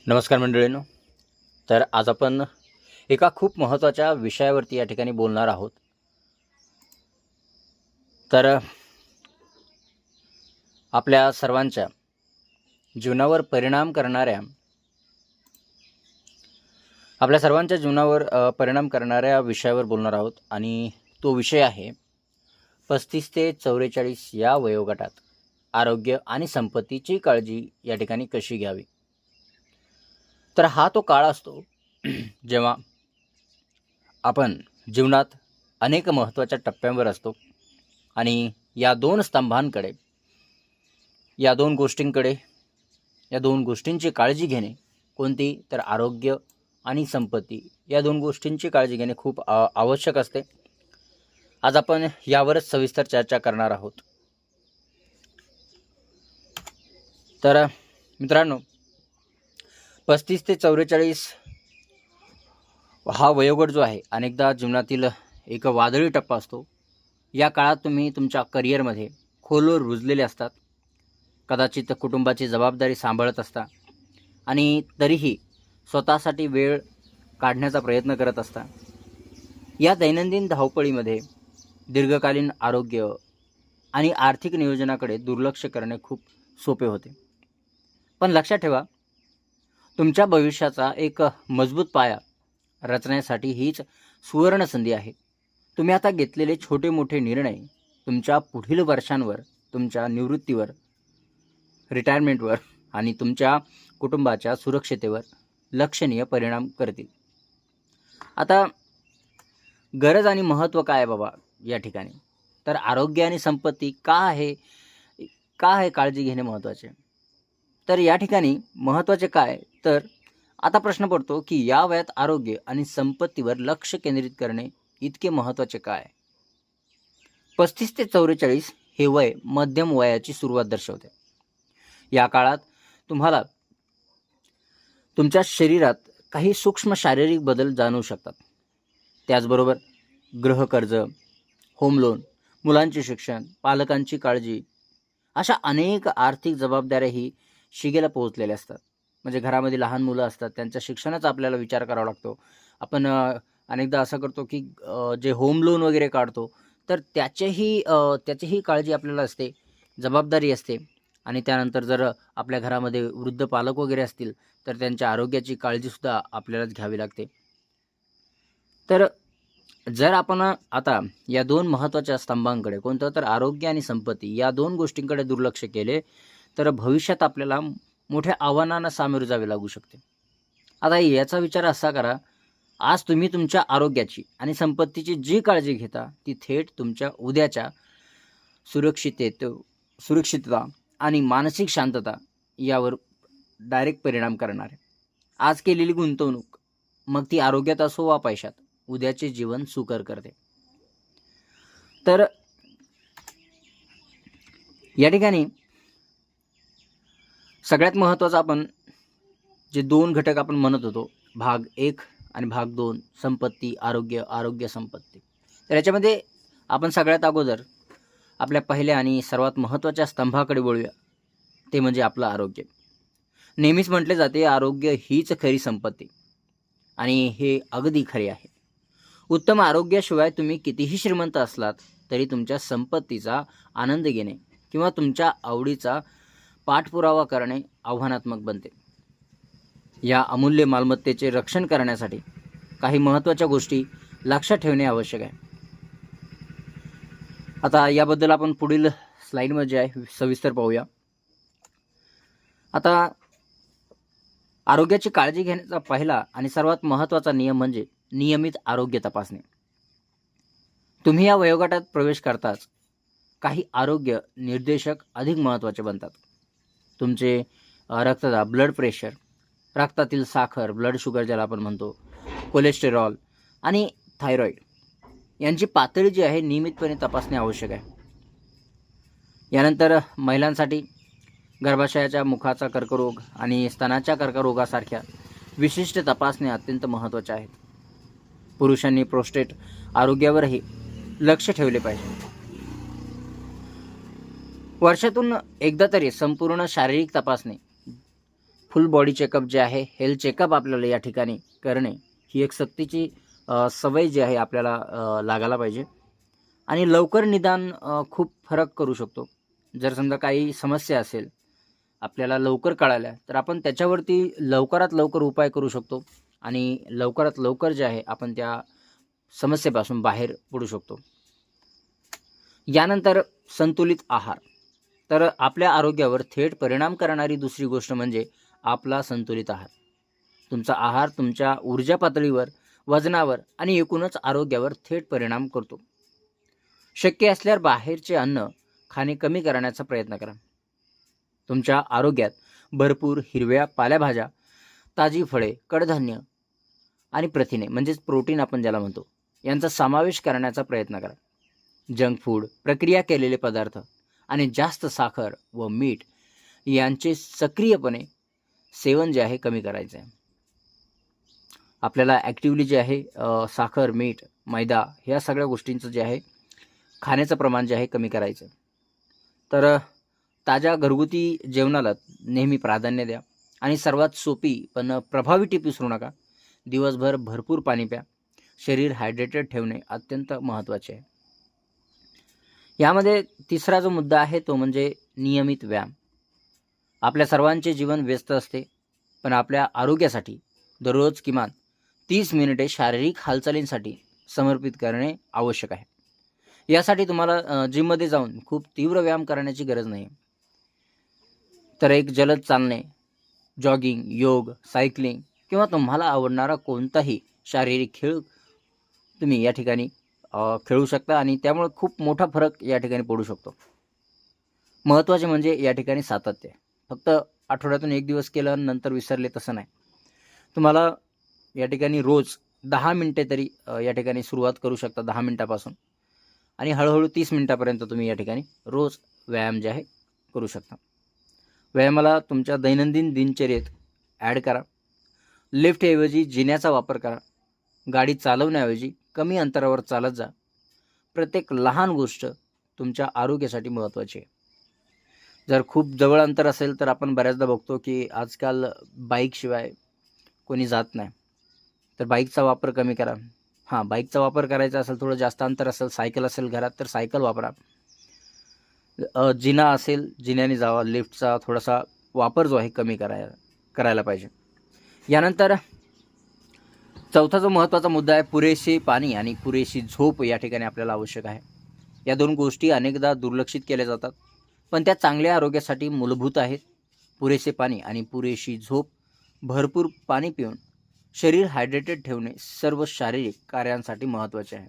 नमस्कार मंडळींनो. तर आज आपण एका खूप महत्त्वाच्या विषयावरती या ठिकाणी बोलणार आहोत. तर आपल्या सर्वांच्या जीवनावर परिणाम करणाऱ्या परिणाम करणाऱ्या विषयावर बोलणार आहोत आणि तो विषय आहे 35 ते 44 या वयोगटात आरोग्य आणि संपत्तीची काळजी या ठिकाणी कशी घ्यावी. तर हा तो काळ असतो जेव्हा आपण जीवनात अनेक महत्त्वाच्या टप्प्यांवर असतो आणि या दोन स्तंभांकडे या दोन गोष्टींची काळजी घेणे, कोणती तर आरोग्य आणि संपत्ती, या दोन गोष्टींची काळजी घेणे खूप आवश्यक असते. आज आपण यावरच सविस्तर चर्चा करणार आहोत. तर मित्रांनो, 35 ते 44 हा वयोगट जो आहे अनेकदा जीवनातील एक वादळी टप्पा असतो. या काळात तुम्ही तुमच्या करिअरमध्ये खोलवर रुजलेले असतात, कदाचित कुटुंबाची जबाबदारी सांभाळत असता आणि तरीही स्वतःसाठी वेळ काढण्याचा प्रयत्न करत असता. या दैनंदिन धावपळीमध्ये दीर्घकालीन आरोग्य आणि आर्थिक नियोजनाकडे दुर्लक्ष करणे खूप सोपे होते. पण लक्षात ठेवा, तुमच्या भविष्याचा एक मजबूत पाया रचण्यासाठी हीच सुवर्ण संधी आहे. तुम्ही आता घेतलेले छोटे मोठे निर्णय तुमच्या पुढील वर्षांवर, तुमच्या निवृत्तीवर, रिटायरमेंटवर आणि तुमच्या कुटुंबाच्या सुरक्षितेवर लक्षणीय परिणाम करतील. आता गरज आणि महत्त्व काय बाबा या ठिकाणी? तर आरोग्य आणि संपत्ती का आहे काळजी घेणे महत्त्वाचे? तर या ठिकाणी महत्त्वाचे काय? तर आता प्रश्न पडतो की या वयात आरोग्य आणि संपत्तीवर लक्ष केंद्रित करणे इतके महत्त्वाचे काय? 35 ते 44 हे वय मध्यम वयाची सुरुवात दर्शवते. या काळात तुम्हाला तुमच्या शरीरात काही सूक्ष्म शारीरिक बदल जाणवू शकतात. त्याचबरोबर गृहकर्ज, होम लोन, मुलांचे शिक्षण, पालकांची काळजी, अशा अनेक आर्थिक जबाबदाऱ्याही शिगेला पोहोचलेल्या असतात. म्हणजे घरामध्ये लहान मुलं असतात, त्यांच्या शिक्षणाचा आपल्याला विचार करावा लागतो. आपण अनेकदा असं करतो की जे होम लोन वगैरे काढतो, तर त्याचीही काळजी आपल्याला असते, जबाबदारी असते. आणि त्यानंतर जर आपल्या घरामध्ये वृद्ध पालक वगैरे असतील, तर त्यांच्या आरोग्याची काळजीसुद्धा आपल्यालाच घ्यावी लागते. तर जर आपण आता या दोन महत्त्वाच्या स्तंभांकडे, कोणतं तर आरोग्य आणि संपत्ती, या दोन गोष्टींकडे दुर्लक्ष केले, तर भविष्यात आपल्याला मोठ्या आव्हानांना सामोरे जावे लागू शकते. आता याचा विचार असा करा, आज तुम्ही तुमच्या आरोग्याची आणि संपत्तीची जी काळजी घेता, ती थेट तुमच्या उद्याच्या सुरक्षितता आणि मानसिक शांतता यावर डायरेक्ट परिणाम करणार आहे. आज केलेली गुंतवणूक, मग ती आरोग्यात असो वा पैशात, उद्याचे जीवन सुकर करते. तर या ठिकाणी सगळ्यात महत्त्वाचं आपण जे दोन घटक आपण म्हणत होतो, भाग 1 आणि भाग 2, संपत्ती, आरोग्य, आरोग्य, संपत्ती. तर याच्यामध्ये आपण सगळ्यात अगोदर आपल्या पहिल्या आणि सर्वात महत्त्वाच्या स्तंभाकडे वळूया, ते म्हणजे आपलं आरोग्य. नेहमीच म्हटले जाते, आरोग्य हीच खरी संपत्ती, आणि हे अगदी खरे आहे. उत्तम आरोग्याशिवाय तुम्ही कितीही श्रीमंत असलात तरी तुमच्या संपत्तीचा आनंद घेणे किंवा तुमच्या आवडीचा पाठपुरावा करणे आव्हानात्मक बनते. या अमूल्य मालमत्तेचे रक्षण करण्यासाठी काही महत्त्वाच्या गोष्टी लक्षात ठेवणे आवश्यक आहे. आता याबद्दल आपण पुढील स्लाइडमध्ये आहे सविस्तर पाहूया. आता आरोग्याची काळजी घेण्याचा पहिला आणि सर्वात महत्त्वाचा नियम म्हणजे नियमित आरोग्य तपासणे. तुम्ही या वयोगटात प्रवेश करताच काही आरोग्य निर्देशक अधिक महत्त्वाचे बनतात. तुमचे रक्तदाब, ब्लड प्रेशर, रक्तातील साखर, ब्लड शुगर ज्याला आपण म्हणतो, कोलेस्टेरॉल आणि थायरॉईड यांची पातळी जी आहे नियमितपणे तपासणे आवश्यक आहे. यानंतर महिलांसाठी गर्भाशयाच्या मुखाचा कर्करोग आणि स्तनाच्या कर्करोगासारख्या विशिष्ट तपासण्या अत्यंत महत्त्वाच्या आहेत. पुरुषांनी प्रोस्टेट आरोग्यावरही लक्ष ठेवले पाहिजे. वर्षातून एकदा तरी संपूर्ण शारीरिक तपासणी फुल बॉडी चेकअप जे आहे, हेल्थ चेकअप आपल्याला या ठिकाणी करणे ही एक सक्तीची सवय जी आहे आपल्याला लागायला पाहिजे. आणि लवकर निदान खूप फरक करू शकतो. जर समजा काही समस्या असेल आपल्याला लवकर कळाल्या तर आपण त्याच्यावरती लवकरात लवकर उपाय करू शकतो आणि लवकरात लवकर जे आहे आपण त्या समस्येपासून बाहेर पडू शकतो. यानंतर संतुलित आहार. तर आपल्या आरोग्यावर थेट परिणाम करणारी दुसरी गोष्ट म्हणजे आपला संतुलित आहार. तुमचा आहार तुमच्या ऊर्जा पातळीवर, वजनावर आणि एकूणच आरोग्यावर थेट परिणाम करतो. शक्य असल्यास बाहेरचे अन्न खाणे कमी करण्याचा प्रयत्न करा. तुमच्या आरोग्यात भरपूर हिरव्या पालेभाज्या, ताजी फळे, कडधान्य आणि प्रथिने म्हणजेच प्रोटीन आपण ज्याला म्हणतो यांचा समावेश करण्याचा प्रयत्न करा. जंक फूड, प्रक्रिया केलेले पदार्थ आणि जास्त साखर व मीठ यांचे सक्रियपणे सेवन जे आहे कमी करायचे आहे. आपल्याला ॲक्टिवली जे आहे साखर, मीठ, मैदा ह्या सगळ्या गोष्टींचं जे आहे खाण्याचं प्रमाण जे आहे कमी करायचं. तर ताज्या घरगुती जेवणाला नेहमी प्राधान्य द्या आणि सर्वात सोपी पण प्रभावी टिप विसरू नका. दिवसभर भरपूर पाणी प्या. शरीर हायड्रेटेड ठेवणे अत्यंत महत्त्वाचे आहे. यामध्ये तिसरा जो मुद्दा आहे तो म्हणजे नियमित व्यायाम. आपल्या सर्वांचे जीवन व्यस्त असते, पण आपल्या आरोग्यासाठी दररोज किमान 30 मिनिटे शारीरिक हालचालींसाठी समर्पित करणे आवश्यक आहे. यासाठी तुम्हाला जिममध्ये जाऊन खूप तीव्र व्यायाम करण्याची गरज नाही. तर एक जलद चालणे, जॉगिंग, योग, सायकलिंग किंवा तुम्हाला आवडणारा कोणताही शारीरिक खेळ तुम्ही या ठिकाणी खेळू शकता आणि त्यामुळे खूप मोठा फरक या ठिकाणी पडू शकतो. महत्त्वाचे म्हणजे या ठिकाणी सातत्य. फक्त आठवड्यातून एक दिवस केलं आणि नंतर विसरले तसं नाही. तुम्हाला या ठिकाणी रोज 10 मिनटे तरी या ठिकाणी सुरुवात करू शकता 10 मिनटापासून आणि हळूहळू 30 मिनटापर्यंत तुम्ही या ठिकाणी रोज व्यायाम जे आहे करू शकता. व्यायामाला तुमच्या दैनंदिन दिनचर्येत ॲड करा. लिफ्टऐवजी जिन्याचा वापर करा. गाडी चालवण्याऐवजी कमी अंतरावर चालत जा. प्रत्येक लहान गोष्ट तुमच्या आरोग्यासाठी महत्त्वाची आहे. जर खूप जवळ अंतर असेल तर आपण बऱ्याचदा बघतो की आजकाल बाईकशिवाय कोणी जात नाही. तर बाईकचा वापर कमी करा. बाईकचा वापर करायचा असेल, थोडं जास्त अंतर असेल, सायकल असेल घरात तर सायकल वापरा. जिना असेल जिन्याने जावा. लिफ्टचा थोडासा वापर जो आहे कमी करायला पाहिजे. यानंतर चौथा जो महत्त्वाचा मुद्दा आहे पुरेसे पाणी आणि पुरेशी झोप या ठिकाणी आपल्याला आवश्यक आहे. या दोन गोष्टी अनेकदा दुर्लक्षित केल्या जातात, पण त्या चांगल्या आरोग्यासाठी मूलभूत आहेत. पुरेसे पाणी आणि पुरेशी झोप. भरपूर पाणी पिऊन शरीर हायड्रेटेड ठेवणे सर्व शारीरिक कार्यांसाठी महत्त्वाचे आहे.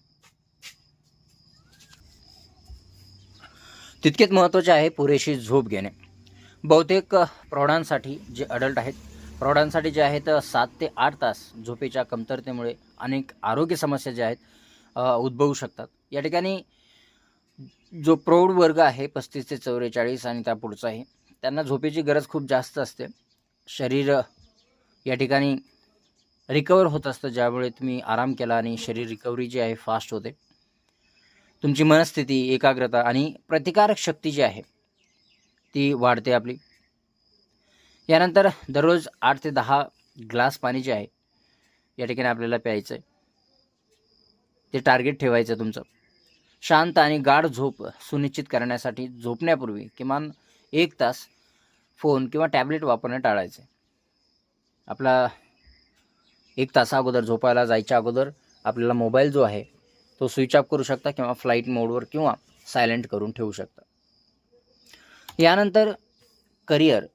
तितकेच महत्त्वाचे आहे पुरेशी झोप घेणे. बहुतेक प्रौढांसाठी जे अडल्ट आहेत प्रौढांसाठी जे आहेत 7 ते 8 तास झोपेच्या कमतरतेमुळे अनेक आरोग्य समस्या ज्या आहेत उद्भवू शकतात. या ठिकाणी जो प्रौढ वर्ग आहे 35 ते 44 आणि त्यापुढचाही त्यांना झोपेची गरज खूप जास्त असते. शरीर या ठिकाणी रिकवर होत असतं ज्यामुळे तुम्ही आराम केला आणि शरीर रिकव्हरी जी आहे फास्ट होते. तुमची मनस्थिती, एकाग्रता आणि प्रतिकारक शक्ती जी आहे ती वाढते आपली. यानंतर दररोज 8 ते 10 ग्लास पाणी जे आहे या ठिकाणी आपल्याला प्यायचं आहे. ते टार्गेट ठेवायचं तुमचं. शांत आणि गाढ झोप सुनिश्चित करण्यासाठी झोपण्यापूर्वी किमान 1 तास फोन किंवा टॅबलेट वापरणे टाळायचे. आपला 1 तासा अगोदर झोपायला जायच्या अगोदर आपल्याला मोबाईल जो आहे तो स्विच ऑफ करू शकता किंवा फ्लाईट मोडवर किंवा सायलेंट करून ठेवू शकता. यानंतर करिअर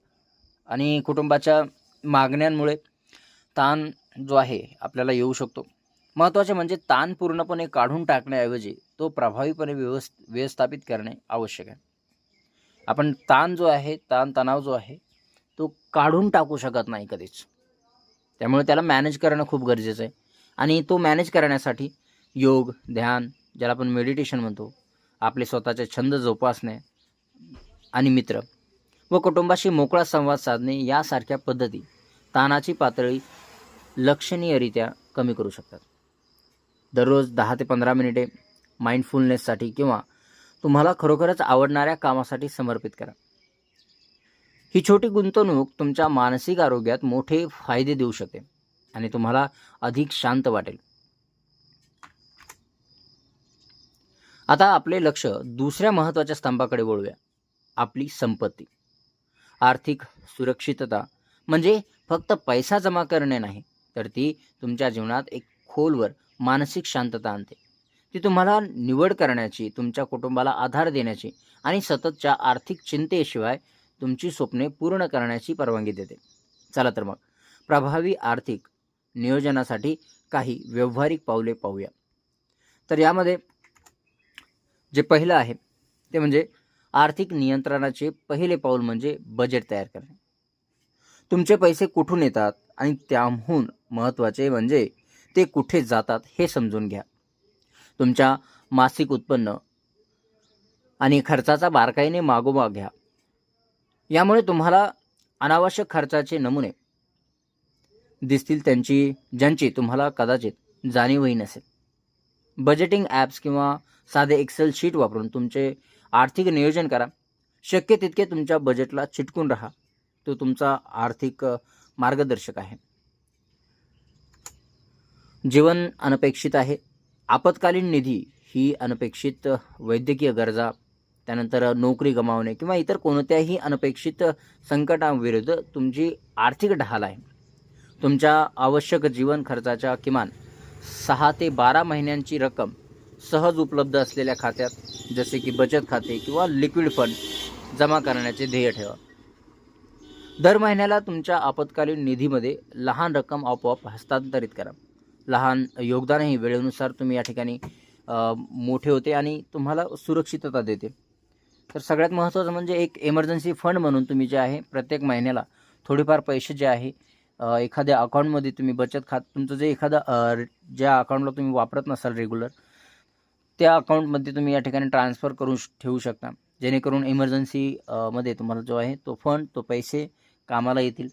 आणि कुटुंबाच्या मागण्यांमुळे ताण जो आहे आपल्याला येऊ शकतो. महत्त्वाचे म्हणजे ताण पूर्णपणे काढून टाकण्याऐवजी तो प्रभावीपणे व्यवस्थापित करणे आवश्यक आहे. आपण ताण जो आहे तणाव जो आहे तो काढून टाकू शकत नाही कधीच. त्यामुळे त्याला मॅनेज करणं खूप गरजेचं आहे आणि तो मॅनेज करण्यासाठी योग, ध्यान ज्याला आपण मेडिटेशन म्हणतो, आपले स्वतःचे छंद जोपासणे आणि मित्र व कुटुंबाशी मोकळा संवाद साधणे यासारख्या पद्धती ताणाची पातळी लक्षणीयरित्या कमी करू शकतात. दररोज 10 ते 15 मिनिटे माइंडफुलनेससाठी किंवा तुम्हाला खरोखरच आवडणाऱ्या कामासाठी समर्पित करा. ही छोटी गुंतवणूक तुमच्या मानसिक आरोग्यात मोठे फायदे देऊ शकते आणि तुम्हाला अधिक शांत वाटेल. आता आपले लक्ष दुसऱ्या महत्त्वाच्या स्तंभाकडे वळूया, आपली संपत्ती. आर्थिक सुरक्षितता म्हणजे फक्त पैसा जमा करणे नाही, तर ती तुमच्या जीवनात एक खोलवर मानसिक शांतता आणते. ती तुम्हाला निवड करण्याची, तुमच्या कुटुंबाला आधार देण्याची आणि सततच्या आर्थिक चिंतेशिवाय तुमची स्वप्ने पूर्ण करण्याची परवानगी देते. चला तर मग प्रभावी आर्थिक नियोजनासाठी काही व्यावहारिक पावले पाहूया. तर यामध्ये जे पहिलं आहे ते म्हणजे आर्थिक नियंत्रणाचे पहिले पाऊल म्हणजे बजेट तयार करणे. तुमचे पैसे कुठून येतात आणि त्याहून महत्त्वाचे म्हणजे ते कुठे जातात हे समजून घ्या. तुमच्या मासिक उत्पन्न आणि खर्चाचा बारकाईने मागोमाग घ्या. यामुळे तुम्हाला अनावश्यक खर्चाचे नमुने दिसतील, ज्यांची तुम्हाला कदाचित जाणीवही नसेल. बजेटिंग ॲप्स किंवा साधे एक्सेल शीट वापरून तुमचे आर्थिक नियोजन करा. शक्य तितके तुमच्या बजेटला चिटकून राहा. तो तुमचा आर्थिक मार्गदर्शक आहे. जीवन अनपेक्षित आहे. आपत्कालीन निधी ही अनपेक्षित वैद्यकीय गरजा, त्यानंतर नोकरी गमावणे किंवा इतर कोणत्याही अनपेक्षित संकटाविरुद्ध तुमची आर्थिक ढाल आहे. तुमच्या आवश्यक जीवन खर्चाच्या किमान 6 ते 12 महिन्यांची रक्कम सहज उपलब्ध असलेल्या खात्यात, जसे की बचत खाते किंवा लिक्विड फंड जमा करण्याचे ध्येय ठेवा. दर महिन्याला तुमच्या आपत्कालीन निधीमध्ये लहान रक्कम आपोआप हस्तांतरित करा. लहान योगदानही वेळेनुसार तुम्ही या ठिकाणी मोठे होते आणि तुम्हाला सुरक्षितता देते. तर सगळ्यात महत्त्वाचं म्हणजे एक इमर्जन्सी फंड म्हणून तुम्ही जे आहे प्रत्येक महिन्याला थोडेफार पैसे जे आहे एखाद्या अकाउंटमध्ये तुम्ही तुमचं जे ज्या अकाउंटला तुम्ही वापरत नसाल रेग्युलर, त्या अकाउंटमध्ये तुम्ही या ठिकाणी ट्रान्सफर करून ठेवू शकता, जेणेकरून इमर्जन्सी मध्ये तुम्हाला जो आहे तो फंड, तो पैसे कामाला येतील.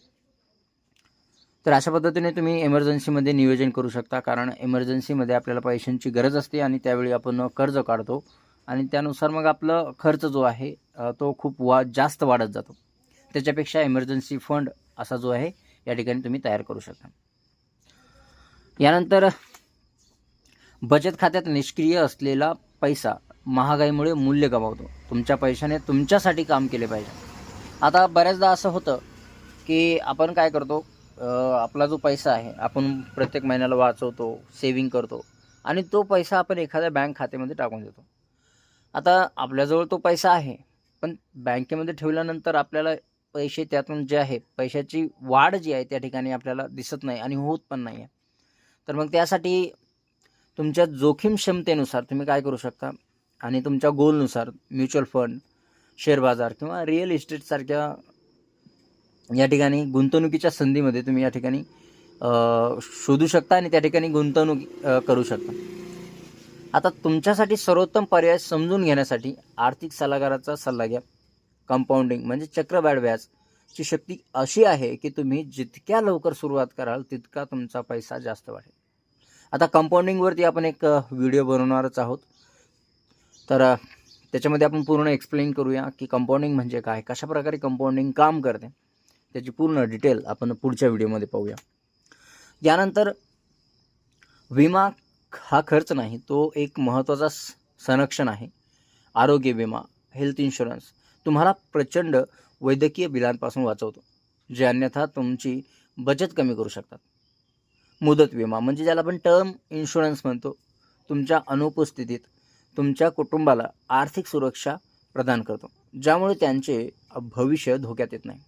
तर अशा पद्धतीने तुम्ही इमर्जन्सीमध्ये नियोजन करू शकता, कारण इमर्जन्सीमध्ये आपल्याला पैशांची गरज असते आणि त्यावेळी आपण कर्ज काढतो आणि त्यानुसार मग आपलं खर्च जो आहे तो खूप जास्त वाढत जातो. त्याच्यापेक्षा इमर्जन्सी फंड असा जो आहे या ठिकाणी तुम्ही तयार करू शकता. यानंतर बचत खात्यात निष्क्रिय असलेला पैसा महागाईमुळे मूल्य गमावतो. तुमच्या पैशाने तुमच्यासाठी काम केले पाहिजे. आता बऱ्याचदा असं होतं की आपण काय करतो, आपला जो पैसा आहे आपण प्रत्येक महिन्याला वाचवतो, सेविंग करतो आणि तो पैसा आपण एखाद्या बँक खात्यामध्ये टाकून देतो. आता आपल्याजवळ तो पैसा आहे, पण बँकेमध्ये ठेवल्यानंतर आपल्याला पैसे त्यातून जे आहे पैशाची वाढ जी आहे त्या ठिकाणी आपल्याला दिसत नाही आणि होत पण नाही आहे. तर मग त्यासाठी तुमच्या जोखीम क्षमतेनुसार तुम्ही काय करू शकता आणि तुमच्या गोलनुसार म्युच्युअल फंड, शेअर बाजार किंवा रिअल इस्टेटसारख्या या ठिकाणी गुंतवणुकीच्या संधीमध्ये तुम्ही या ठिकाणी शोधू शकता आणि त्या ठिकाणी गुंतवणूक करू शकता. आता तुमच्यासाठी सर्वोत्तम पर्याय समजून घेण्यासाठी आर्थिक सल्लागाराचा सल्ला घ्या. कंपाऊंडिंग म्हणजे चक्रवाढ व्याजची शक्ती अशी आहे की तुम्ही जितक्या लवकर सुरुवात कराल तितका तुमचा पैसा जास्त वाढेल. आता कंपाऊंडिंगवरती आपण एक व्हिडिओ बनवणारच आहोत, तर त्याच्यामध्ये आपण पूर्ण एक्सप्लेन करूया की कंपाऊंडिंग म्हणजे काय, कशा प्रकारे कंपाऊंडिंग काम करते, त्याची पूर्ण डिटेल आपण पुढच्या व्हिडिओमध्ये पाहूया. यानंतर विमा हा खर्च नाही, तो एक महत्त्वाचा संरक्षण आहे. आरोग्य विमा, हेल्थ इन्शुरन्स तुम्हाला प्रचंड वैद्यकीय बिलांपासून वाचवतो, जे अन्यथा तुमची बचत कमी करू शकतात. मुदत विमा म्हणजे ज्याला आपण टर्म इन्शुरन्स म्हणतो, तुमच्या अनुपस्थितीत तुमच्या कुटुंबाला आर्थिक सुरक्षा प्रदान करतो, ज्यामुळे त्यांचे भविष्य धोक्यात येत नाही.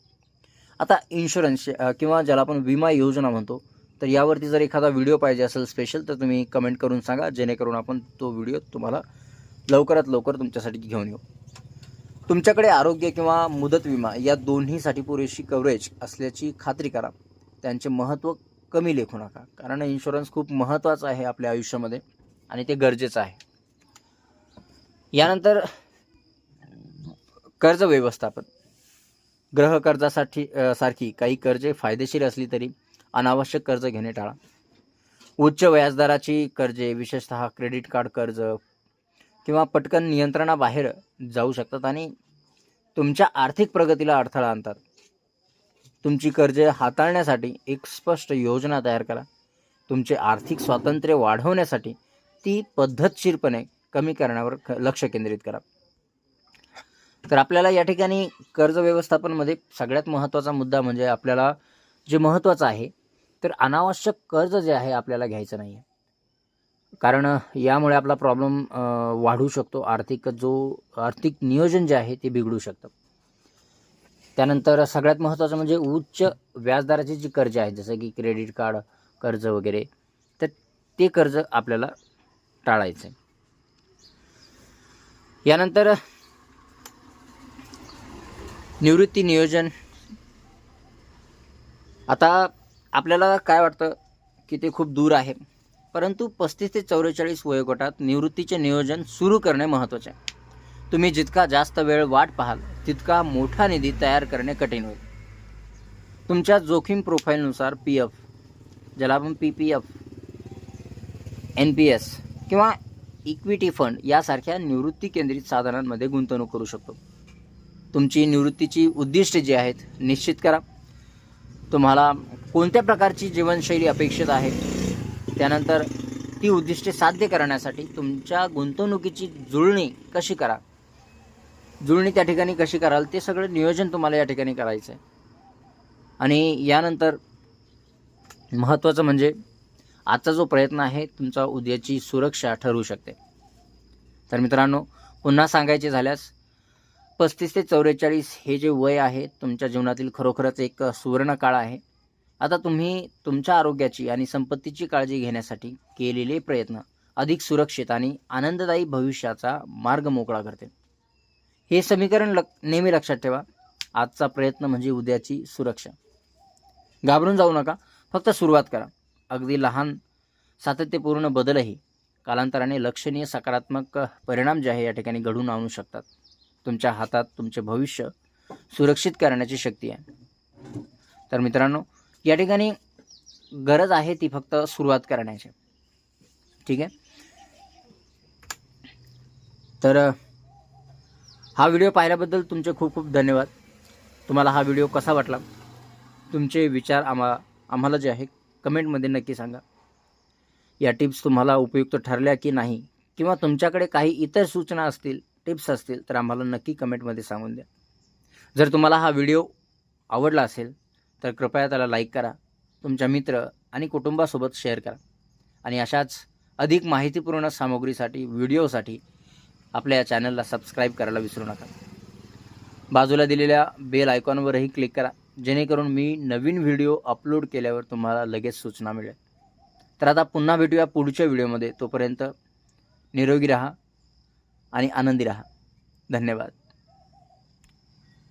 आता इन्शुरन्स किंवा ज्याला आपण विमा योजना म्हणतो, तर यावरती जर एखादा व्हिडिओ पाहिजे असेल स्पेशल, तर तुम्ही कमेंट करून सांगा, जेणेकरून आपण तो व्हिडिओ तुम्हाला लवकरात लवकर तुमच्यासाठी घेऊन येऊ. तुमच्याकडे आरोग्य किंवा मुदत विमा या दोन्हीसाठी पुरेशी कव्हरेज असल्याची खात्री करा. त्यांचे महत्त्व कमी लेखू नका, कारण इन्शुरन्स खूप महत्त्वाचं आहे आपल्या आयुष्यामध्ये आणि ते गरजेचं आहे. यानंतर कर्ज व्यवस्थापन. गृह कर्जासाठी सारखी काही कर्जे फायदेशीर असली तरी अनावश्यक कर्ज घेणे टाळा. उच्च व्याजदराची कर्जे, विशेषतः क्रेडिट कार्ड कर्ज किंवा पटकन नियंत्रणाबाहेर जाऊ शकतात आणि तुमच्या आर्थिक प्रगतीला अडथळा आणतात. तुमची कर्जे हाताळण्यासाठी एक स्पष्ट योजना तयार करा. तुमचे आर्थिक स्वातंत्र्य वाढवण्यासाठी ती पद्धतशीरपणे कमी करण्यावर लक्ष केंद्रित करा. तर आपल्याला या ठिकाणी कर्ज व्यवस्थापनमध्ये सगळ्यात महत्त्वाचा मुद्दा म्हणजे आपल्याला जे महत्त्वाचं आहे तर अनावश्यक कर्ज जे आहे आपल्याला घ्यायचं नाही आहे. कारण यामुळे आपला प्रॉब्लेम वाढू शकतो. आर्थिक नियोजन जे आहे ते बिघडू शकतं. त्यानंतर सगळ्यात महत्त्वाचं म्हणजे उच्च व्याजदराची जी कर्ज आहेत जसं की क्रेडिट कार्ड कर्ज वगैरे, तर ते कर्ज आपल्याला टाळायचं आहे. यानंतर निवृत्ती नियोजन. आता आपल्याला काय वाटतं की ते खूप दूर आहे, परंतु 35 ते 44 वयोगटात निवृत्तीचे नियोजन सुरू करणे महत्त्वाचे आहे. तुम्ही जितका जास्त वेळ वाट पाहाल तितका मोठा निधी तयार करणे कठीण होईल. तुमच्या जोखीम प्रोफाईलनुसार PF, ज्याला आपण PPF, NPS किंवा इक्विटी फंड यासारख्या निवृत्ती केंद्रित साधनांमध्ये गुंतवणूक करू शकतो. तुमची निवृत्तीची उद्दिष्टे जी आहेत निश्चित करा. तुम्हाला कोणत्या प्रकारची जीवनशैली अपेक्षित आहे, त्यानंतर ती उद्दिष्टे साध्य करण्यासाठी तुमच्या गुंतवणुकीची जुळणी कशी करा, जुळणी त्या ठिकाणी कशी कराल ते सगळं नियोजन तुम्हाला या ठिकाणी करायचं आहे. आणि यानंतर महत्त्वाचं म्हणजे आजचा जो प्रयत्न आहे तुमचा उद्याची सुरक्षा ठरवू शकते. तर मित्रांनो, पुन्हा सांगायचे झाल्यास 35 ते 44 हे जे वय आहे तुमच्या जीवनातील खरोखरच एक सुवर्ण काळ आहे. आता तुम्ही तुमच्या आरोग्याची आणि संपत्तीची काळजी घेण्यासाठी केलेले प्रयत्न अधिक सुरक्षित आणि आनंददायी भविष्याचा मार्ग मोकळा करते. हे समीकरण नेहमी लक्षात ठेवा. आजचा प्रयत्न म्हणजे उद्याची सुरक्षा. घाबरून जाऊ नका, फक्त सुरुवात करा. अगदी लहान सातत्यपूर्ण बदलही कालांतराने लक्षणीय सकारात्मक परिणाम जे आहे या ठिकाणी घडून आणू शकतात. तुमच्या हातात तुमचे भविष्य सुरक्षित करण्याची शक्ती आहे. तर मित्रांनो, या ठिकाणी गरज आहे ती फक्त सुरुवात करण्याची. ठीक आहे. तर हा व्हिडिओ पाहिल्याबद्दल तुमचे खूप खूप धन्यवाद. तुम्हाला हा व्हिडिओ कसा वाटला, तुमचे विचार आम्हाला जे आहे कमेंटमध्ये नक्की सांगा. या टिप्स तुम्हाला उपयुक्त ठरल्या की नाही, किंवा तुमच्याकडे काही इतर सूचना असतील, टिप्स असतील तर आम्हाला नक्की कमेंटमध्ये सांगून द्या. जर तुम्हाला हा व्हिडिओ आवडला असेल तर कृपया त्याला लाईक करा, तुमच्या मित्र आणि कुटुंबासोबत शेअर करा. आणि अशाच अधिक माहितीपूर्ण सामग्रीसाठी व्हिडिओसाठी आपल्या या चॅनलला सबस्क्राईब करायला विसरू नका. बाजूला दिलेल्या बेल आयकॉनवरही क्लिक करा, जेणेकरून मी नवीन व्हिडिओ अपलोड केल्यावर तुम्हाला लगेच सूचना मिळेल. तर आता पुन्हा भेटूया पुढच्या व्हिडिओमध्ये. तोपर्यंत निरोगी राहा आणि आनंदी राहा. धन्यवाद.